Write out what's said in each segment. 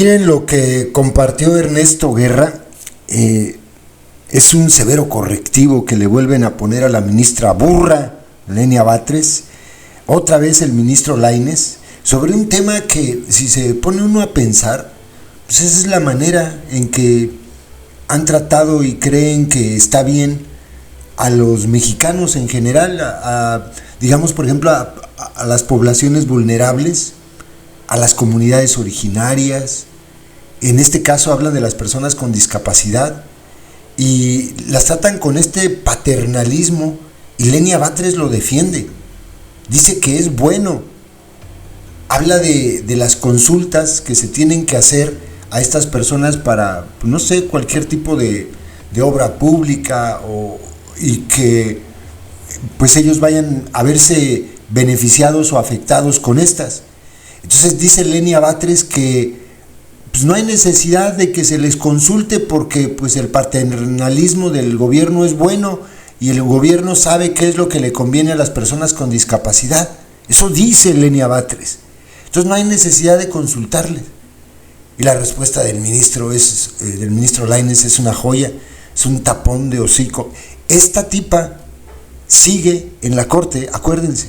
Miren lo que compartió Ernesto Guerra, es un severo correctivo que le vuelven a poner a la ministra burra, Lenia Batres, otra vez el ministro Lainez, sobre un tema que si se pone uno a pensar, pues esa es la manera en que han tratado y creen que está bien a los mexicanos en general, digamos por ejemplo a las poblaciones vulnerables, a las comunidades originarias. En este caso hablan de las personas con discapacidad y las tratan con este paternalismo, y Lenia Batres lo defiende, dice que es bueno, habla de las consultas que se tienen que hacer a estas personas para, no sé, cualquier tipo de obra pública, y que pues ellos vayan a verse beneficiados o afectados con estas. Entonces dice Lenia Batres que pues no hay necesidad de que se les consulte porque pues el paternalismo del gobierno es bueno y el gobierno sabe qué es lo que le conviene a las personas con discapacidad. Eso dice Lenia Batres. Entonces no hay necesidad de consultarles. Y la respuesta del ministro Lainez es una joya, es un tapón de hocico. Esta tipa sigue en la corte, acuérdense,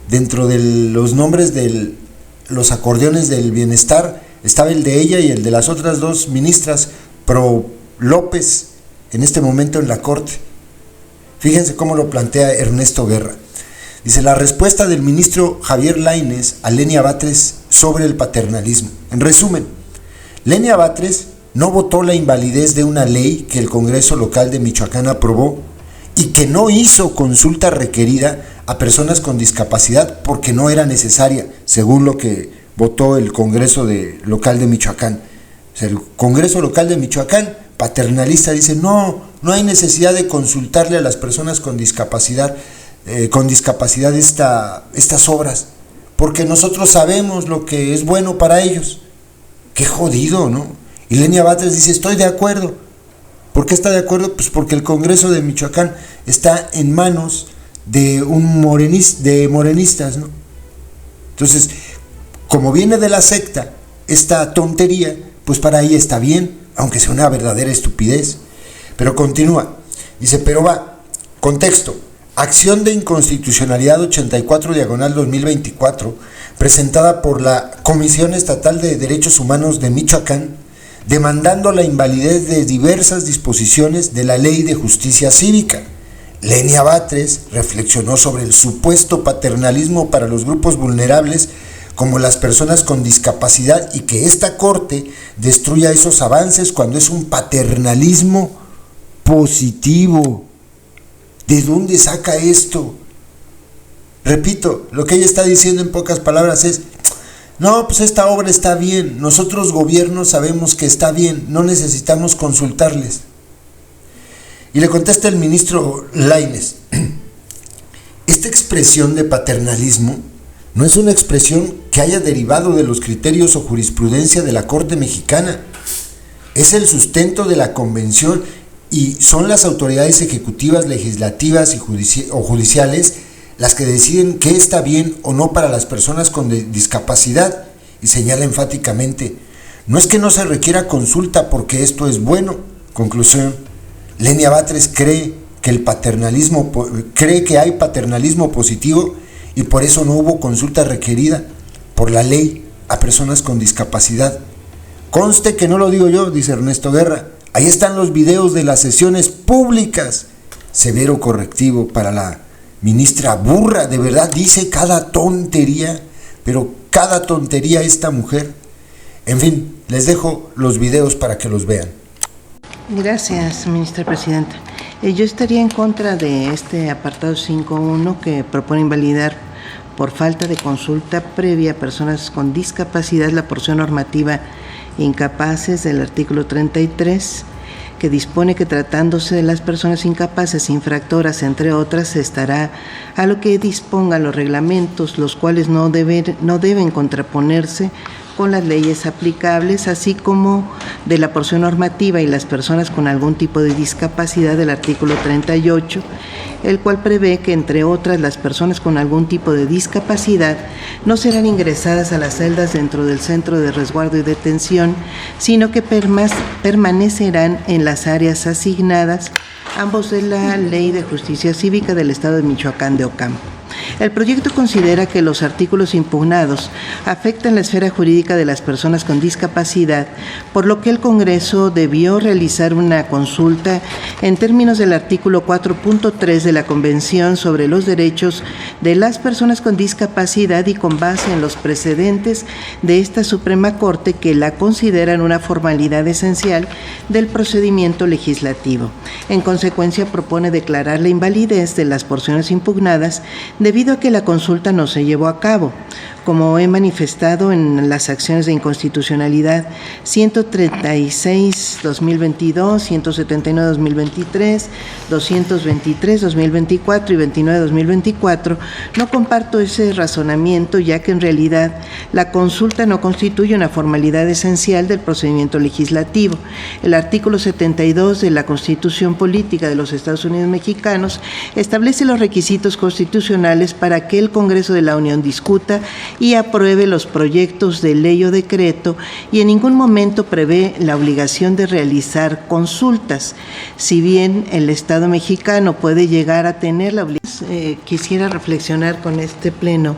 dentro de los nombres de los acordeones del bienestar estaba el de ella y el de las otras dos ministras pro López en este momento en la corte. Fíjense cómo lo plantea Ernesto Guerra. Dice, la respuesta del ministro Javier Lainez a Lenia Batres sobre el paternalismo. En resumen, Lenia Batres no votó la invalidez de una ley que el Congreso local de Michoacán aprobó y que no hizo consulta requerida a personas con discapacidad porque no era necesaria, según lo que votó el Congreso local de Michoacán. O sea, el Congreso local de Michoacán, paternalista, dice, no hay necesidad de consultarle a las personas con discapacidad estas obras, porque nosotros sabemos lo que es bueno para ellos. Qué jodido, ¿no? Y Lenia Batres dice, estoy de acuerdo. ¿Por qué está de acuerdo? Pues porque el Congreso de Michoacán está en manos de morenistas, ¿no? Entonces, como viene de la secta esta tontería, pues para ella está bien, aunque sea una verdadera estupidez. Pero continúa, dice, pero va, contexto, acción de inconstitucionalidad 84/2024, presentada por la Comisión Estatal de Derechos Humanos de Michoacán, demandando la invalidez de diversas disposiciones de la Ley de Justicia Cívica. Lenia Batres reflexionó sobre el supuesto paternalismo para los grupos vulnerables como las personas con discapacidad y que esta corte destruya esos avances cuando es un paternalismo positivo. ¿De dónde saca esto? Repito, lo que ella está diciendo en pocas palabras es, no, pues esta obra está bien, nosotros gobiernos sabemos que está bien, no necesitamos consultarles. Y le contesta el ministro Lainez, esta expresión de paternalismo no es una expresión que haya derivado de los criterios o jurisprudencia de la Corte Mexicana, es el sustento de la Convención y son las autoridades ejecutivas, legislativas o judiciales las que deciden qué está bien o no para las personas con discapacidad, y señala enfáticamente, no es que no se requiera consulta porque esto es bueno. Conclusión, Lenia Batres cree que hay paternalismo positivo y por eso no hubo consulta requerida por la ley a personas con discapacidad. Conste que no lo digo yo, dice Ernesto Guerra, ahí están los videos de las sesiones públicas. Severo correctivo para la ministra burra, de verdad dice cada tontería, pero cada tontería esta mujer. En fin, les dejo los videos para que los vean. Gracias, ministra presidenta. Yo estaría en contra de este apartado 5.1 que propone invalidar por falta de consulta previa a personas con discapacidad la porción normativa incapaces del artículo 33, que dispone que tratándose de las personas incapaces, infractoras, entre otras, se estará a lo que dispongan los reglamentos, los cuales no deben contraponerse con las leyes aplicables, así como de la porción normativa y las personas con algún tipo de discapacidad del artículo 38, el cual prevé que, entre otras, las personas con algún tipo de discapacidad no serán ingresadas a las celdas dentro del centro de resguardo y detención, sino que permanecerán en las áreas asignadas, ambos de la Ley de Justicia Cívica del Estado de Michoacán de Ocampo. El proyecto considera que los artículos impugnados afectan la esfera jurídica de las personas con discapacidad, por lo que el Congreso debió realizar una consulta en términos del artículo 4.3 de la Convención sobre los Derechos de las Personas con Discapacidad y con base en los precedentes de esta Suprema Corte que la consideran una formalidad esencial del procedimiento legislativo. En consecuencia, propone declarar la invalidez de las porciones impugnadas debido a que la consulta no se llevó a cabo. Como he manifestado en las acciones de inconstitucionalidad 136-2022, 179-2023, 223-2024 y 29-2024, no comparto ese razonamiento, ya que en realidad la consulta no constituye una formalidad esencial del procedimiento legislativo. El artículo 72 de la Constitución Política de los Estados Unidos Mexicanos establece los requisitos constitucionales para que el Congreso de la Unión discuta y apruebe los proyectos de ley o decreto, y en ningún momento prevé la obligación de realizar consultas. Si bien el Estado mexicano puede llegar a tener la obligación, quisiera reflexionar con este pleno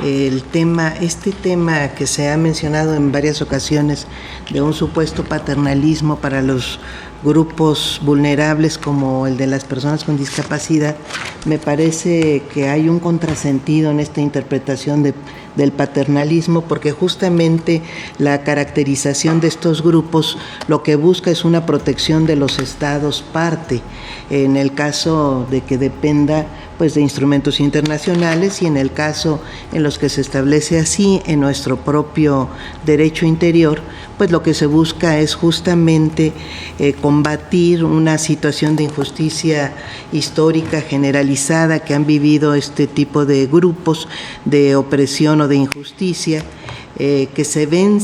este tema que se ha mencionado en varias ocasiones de un supuesto paternalismo para los grupos vulnerables como el de las personas con discapacidad. Me parece que hay un contrasentido en esta interpretación del paternalismo, porque justamente la caracterización de estos grupos lo que busca es una protección de los estados parte, en el caso de que dependa pues de instrumentos internacionales, y en el caso en los que se establece así en nuestro propio derecho interior, pues lo que se busca es justamente combatir una situación de injusticia histórica generalizada que han vivido este tipo de grupos de opresión o de injusticia, que se ven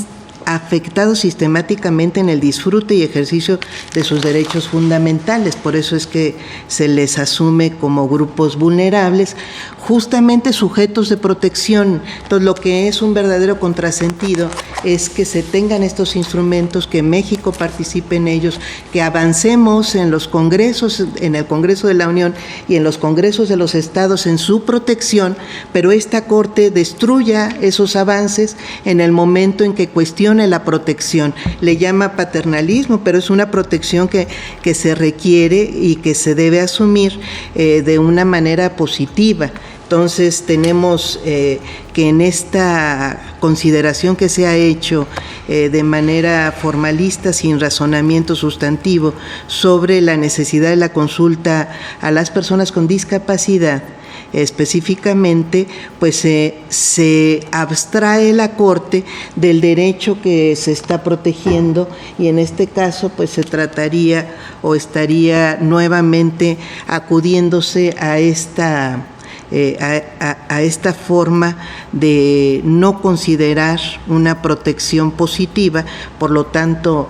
afectados sistemáticamente en el disfrute y ejercicio de sus derechos fundamentales. Por eso es que se les asume como grupos vulnerables, justamente sujetos de protección. Entonces, lo que es un verdadero contrasentido es que se tengan estos instrumentos, que México participe en ellos, que avancemos en los congresos, en el Congreso de la Unión y en los congresos de los estados en su protección, pero esta Corte destruya esos avances en el momento en que cuestione la protección. Le llama paternalismo, pero es una protección que se requiere y que se debe asumir de una manera positiva. Entonces tenemos que en esta consideración que se ha hecho de manera formalista, sin razonamiento sustantivo, sobre la necesidad de la consulta a las personas con discapacidad, específicamente, pues se abstrae la Corte del derecho que se está protegiendo, y en este caso pues se trataría o estaría nuevamente acudiéndose a esta forma de no considerar una protección positiva. Por lo tanto,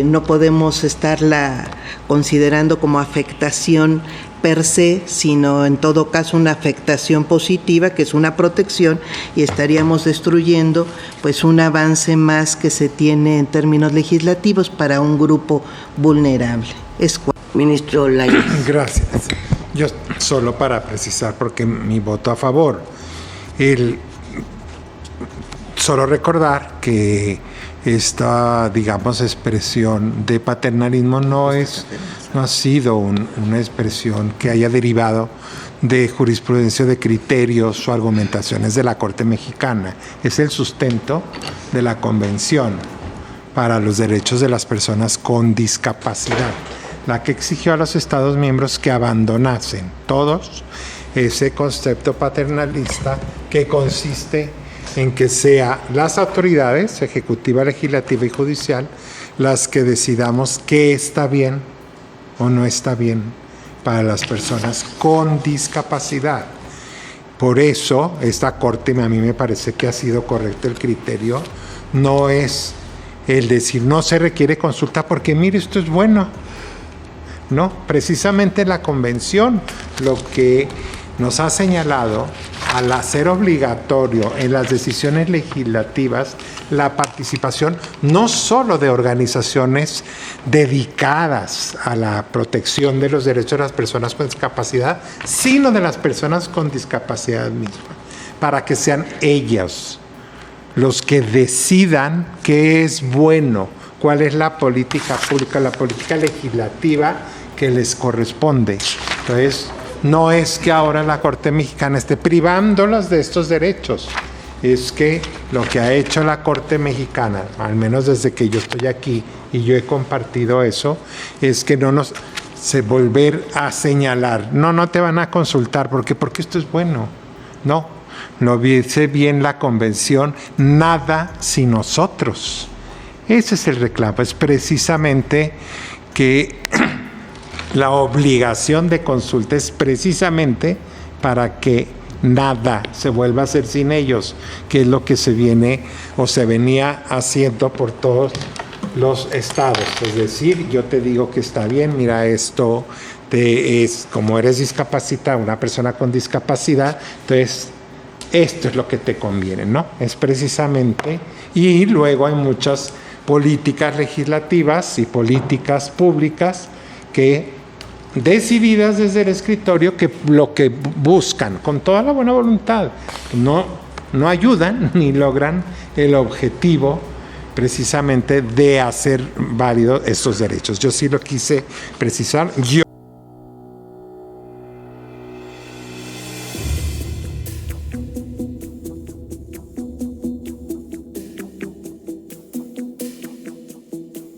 no podemos estarla considerando como afectación per se, sino en todo caso una afectación positiva, que es una protección, y estaríamos destruyendo pues un avance más que se tiene en términos legislativos para un grupo vulnerable. Ministro Lainez. Gracias. Yo solo para precisar, porque mi voto a favor, solo recordar que esta, digamos, expresión de paternalismo no ha sido una expresión que haya derivado de jurisprudencia, de criterios o argumentaciones de la Corte Mexicana. Es el sustento de la Convención para los Derechos de las Personas con Discapacidad, la que exigió a los Estados miembros que abandonasen todos ese concepto paternalista, que consiste en que sea las autoridades ejecutiva, legislativa y judicial las que decidamos qué está bien o no está bien para las personas con discapacidad. Por eso esta Corte, a mí me parece que ha sido correcto el criterio, no es el decir no se requiere consulta porque mire, esto es bueno. No, precisamente la Convención lo que nos ha señalado al hacer obligatorio en las decisiones legislativas la participación no solo de organizaciones dedicadas a la protección de los derechos de las personas con discapacidad, sino de las personas con discapacidad misma, para que sean ellos los que decidan qué es bueno, cuál es la política pública, la política legislativa que les corresponde. Entonces, no es que ahora la Corte Mexicana esté privándolas de estos derechos, es que lo que ha hecho la Corte Mexicana, al menos desde que yo estoy aquí y yo he compartido eso, es que no nos se volver a señalar, no te van a consultar porque esto es bueno. No dice bien la Convención, nada sin nosotros. Ese es el reclamo, es precisamente que la obligación de consulta es precisamente para que nada se vuelva a hacer sin ellos, que es lo que se viene o se venía haciendo por todos los estados. Es decir, yo te digo que está bien, mira, esto es como eres discapacitada, una persona con discapacidad, entonces esto es lo que te conviene, ¿no? Es precisamente, y luego hay muchas políticas legislativas y políticas públicas que decididas desde el escritorio que lo que buscan con toda la buena voluntad no ayudan ni logran el objetivo precisamente de hacer válidos estos derechos. Yo sí lo quise precisar.